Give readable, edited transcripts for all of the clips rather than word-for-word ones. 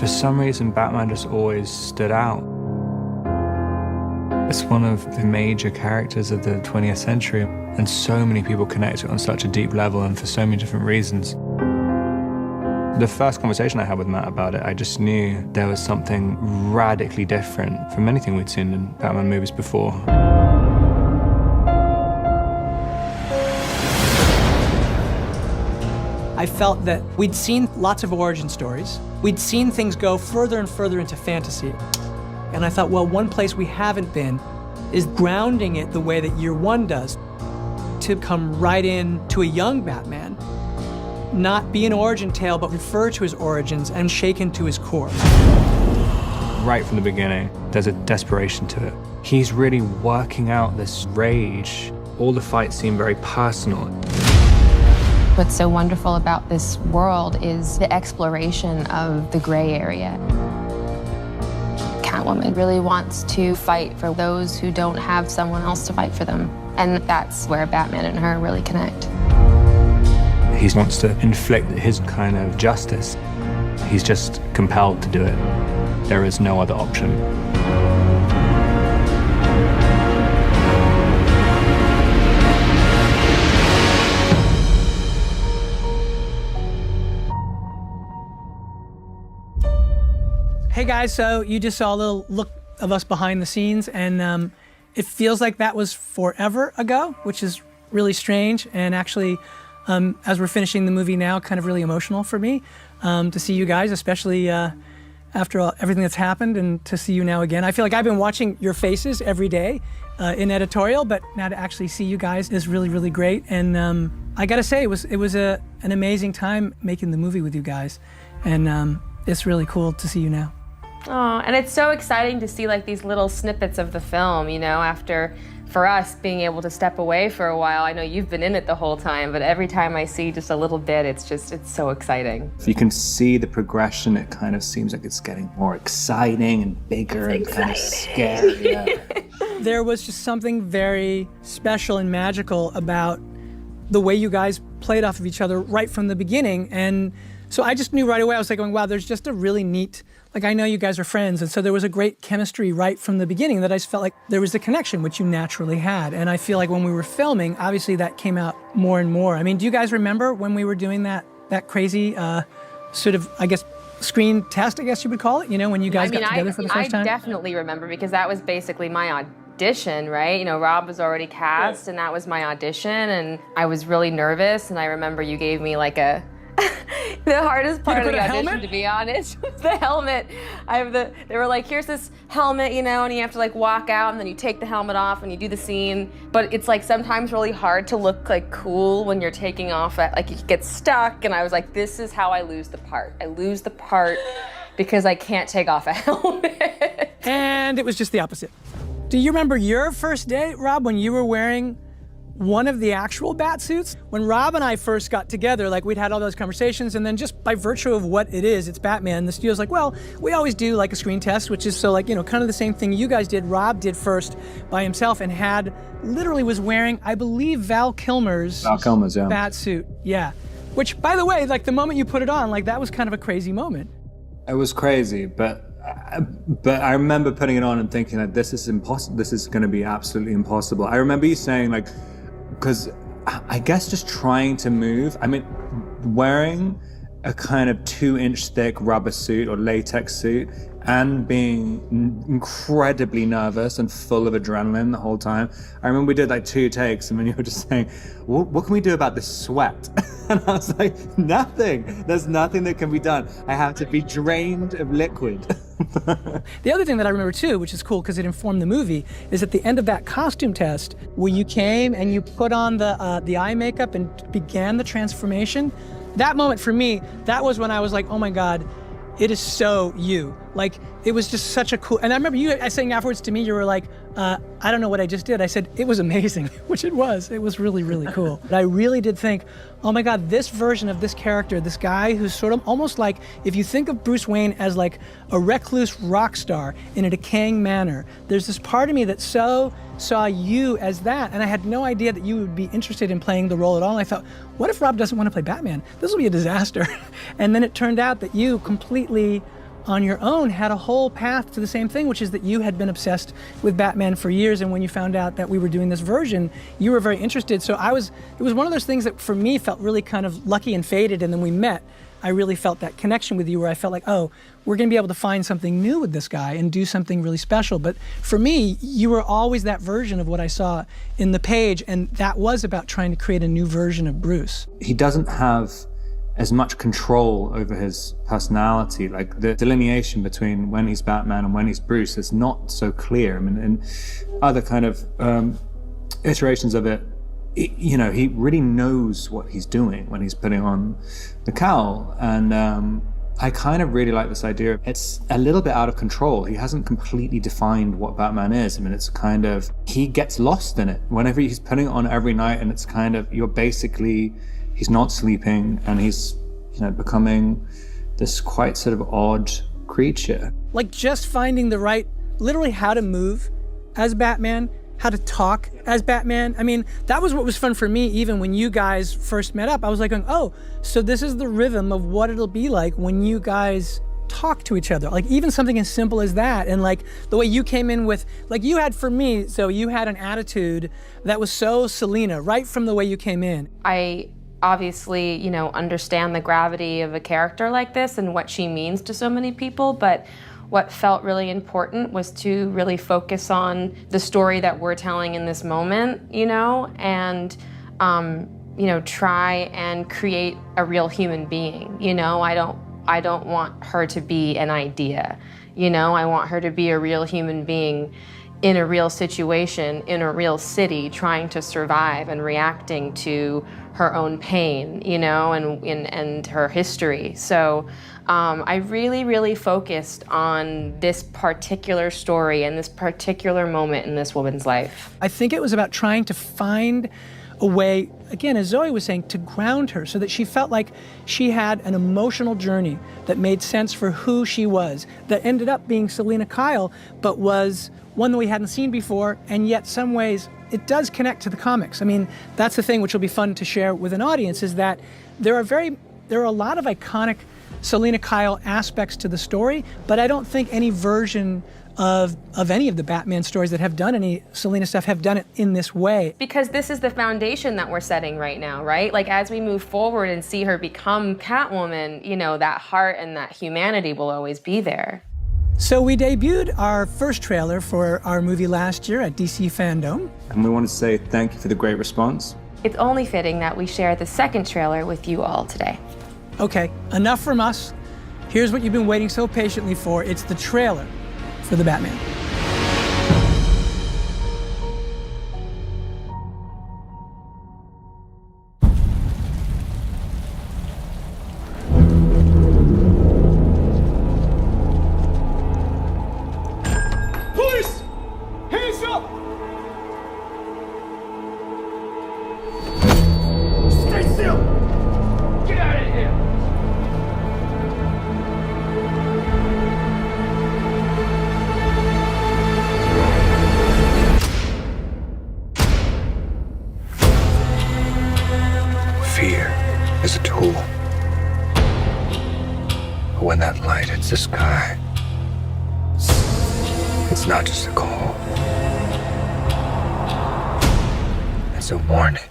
For some reason, Batman just always stood out. It's one of the major characters of the 20th century, and so many people connect to it on such a deep level and for so many different reasons. The first conversation I had with Matt about it, I just knew there was something radically different from anything we'd seen in Batman movies before. I felt that we'd seen lots of origin stories. We'd seen things go further and further into fantasy. And I thought, well, one place we haven't been is grounding it the way that Year One does, to come right in to a young Batman, not be an origin tale, but refer to his origins and shake into his core. Right from the beginning, there's a desperation to it. He's really working out this rage. All the fights seem very personal. What's so wonderful about this world is the exploration of the gray area. Catwoman really wants to fight for those who don't have someone else to fight for them. And that's where Batman and her really connect. He wants to inflict his kind of justice. He's just compelled to do it. There is no other option. Hey guys, so you just saw a little look of us behind the scenes, and it feels like that was forever ago, which is really strange, and actually, as we're finishing the movie now, kind of really emotional for me to see you guys, especially after everything that's happened, and to see you now again. I feel like I've been watching your faces every day in editorial, but now to actually see you guys is really, really great. And I gotta say, it was an amazing time making the movie with you guys, and it's really cool to see you now. Oh, and it's so exciting to see like these little snippets of the film, you know, after, for us, being able to step away for a while. I know you've been in it the whole time, but every time I see just a little bit, it's so exciting. If you can see the progression, it kind of seems like it's getting more exciting and bigger and kind of scary. Yeah. There was just something very special and magical about the way you guys played off of each other right from the beginning. And so I just knew right away, I was like going, wow, there's just a really neat, like I know you guys are friends. And so there was a great chemistry right from the beginning that I just felt like there was the connection, which you naturally had. And I feel like when we were filming, obviously that came out more and more. I mean, do you guys remember when we were doing that crazy sort of, I guess, screen test, I guess you would call it, you know, when you guys got together for the first time? I definitely remember, because that was basically my audition, right? You know, Rob was already cast, and that was my audition, and I was really nervous, and I remember you gave me like a the hardest part of the audition, to be honest, was the helmet. They were like, here's this helmet, you know, and you have to like walk out, and then you take the helmet off and you do the scene. But it's like sometimes really hard to look like cool when you're taking off, like you get stuck. And I was like, this is how I lose the part. I lose the part because I can't take off a helmet. And it was just the opposite. Do you remember your first day, Rob, when you were wearing one of the actual bat suits? When Rob and I first got together, like we'd had all those conversations, and then just by virtue of what it is, it's Batman, the studio's like, well, we always do like a screen test, which is so like, you know, kind of the same thing you guys did. Rob did first by himself and literally was wearing, I believe, Val Kilmer's yeah. bat suit. Yeah. Which, by the way, like the moment you put it on, like that was kind of a crazy moment. It was crazy, but I remember putting it on and thinking that this is impossible. This is going to be absolutely impossible. I remember you saying like, because I guess just trying to move, I mean, wearing a kind of 2-inch thick rubber suit or latex suit and being incredibly nervous and full of adrenaline the whole time. I remember we did like 2 takes, and then you were just saying, what can we do about this sweat? And I was like, nothing. There's nothing that can be done. I have to be drained of liquid. The other thing that I remember too, which is cool because it informed the movie, is at the end of that costume test, where you came and you put on the eye makeup and began the transformation. That moment for me, that was when I was like, oh my God, it is so you. Like, it was just such a cool, and I remember you saying afterwards to me, you were like, I don't know what I just did. I said, it was amazing, which it was. It was really, really cool. But I really did think, oh my God, this version of this character, this guy who's sort of almost like, if you think of Bruce Wayne as like a recluse rock star in a decaying manor, there's this part of me that so saw you as that, and I had no idea that you would be interested in playing the role at all. And I thought, what if Rob doesn't want to play Batman? This will be a disaster. And then it turned out that you completely on your own had a whole path to the same thing, which is that you had been obsessed with Batman for years, and when you found out that we were doing this version, you were very interested. So it was one of those things that for me felt really kind of lucky and fated, and then we met. I really felt that connection with you where I felt like, oh, we're gonna be able to find something new with this guy and do something really special. But for me, you were always that version of what I saw in the page, and that was about trying to create a new version of Bruce. He doesn't have as much control over his personality. Like the delineation between when he's Batman and when he's Bruce is not so clear. I mean, in other kind of iterations of it, you know, he really knows what he's doing when he's putting on the cowl. And I kind of really like this idea. It's a little bit out of control. He hasn't completely defined what Batman is. I mean, it's kind of, he gets lost in it whenever he's putting it on every night, and it's kind of, he's not sleeping, and he's, you know, becoming this quite sort of odd creature. Like just finding the right, literally how to move as Batman, how to talk as Batman. I mean, that was what was fun for me even when you guys first met up. I was like going, oh, so this is the rhythm of what it'll be like when you guys talk to each other. Like even something as simple as that. And like the way you came in with, like you had for me, so you had an attitude that was so Selina, right from the way you came in. I obviously, you know, understand the gravity of a character like this and what she means to so many people, but what felt really important was to really focus on the story that we're telling in this moment, you know, and, you know, try and create a real human being. You know, I don't want her to be an idea, you know, I want her to be a real human being in a real situation, in a real city, trying to survive and reacting to her own pain, you know, and her history. So I really, really focused on this particular story and this particular moment in this woman's life. I think it was about trying to find a way, again, as Zoe was saying, to ground her so that she felt like she had an emotional journey that made sense for who she was, that ended up being Selina Kyle, but was one that we hadn't seen before, and yet some ways it does connect to the comics. I mean, that's the thing which will be fun to share with an audience, is that there are a lot of iconic Selina Kyle aspects to the story, but I don't think any version of any of the Batman stories that have done any Selina stuff have done it in this way. Because this is the foundation that we're setting right now, right? Like as we move forward and see her become Catwoman, you know, that heart and that humanity will always be there. So we debuted our first trailer for our movie last year at DC Fandom. And we wanted to say thank you for the great response. It's only fitting that we share the second trailer with you all today. Okay, enough from us. Here's what you've been waiting so patiently for. It's the trailer for The Batman. Police! Hands up! Stay still! Get out of here! Fear is a tool. But when that light hits the sky, it's not just a call. It's a warning.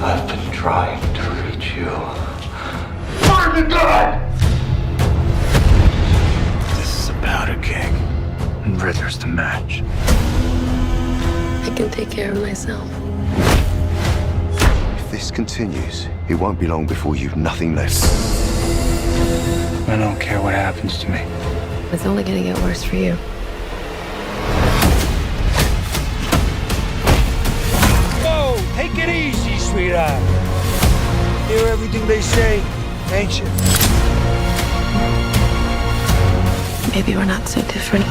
I've been trying to reach you. Find the gun! This is a powder keg, and Ritter's the match. I can take care of myself. If this continues, it won't be long before you've nothing left. I don't care what happens to me. It's only gonna get worse for you. Whoa! Take it easy, sweetheart. Hear everything they say, ain't you? Maybe we're not so different.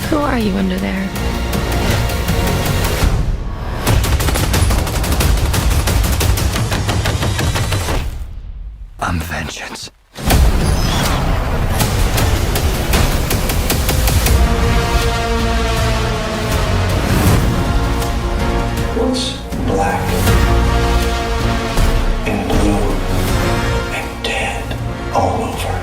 Who are you under there? I'm vengeance. what's black and blue and dead all over.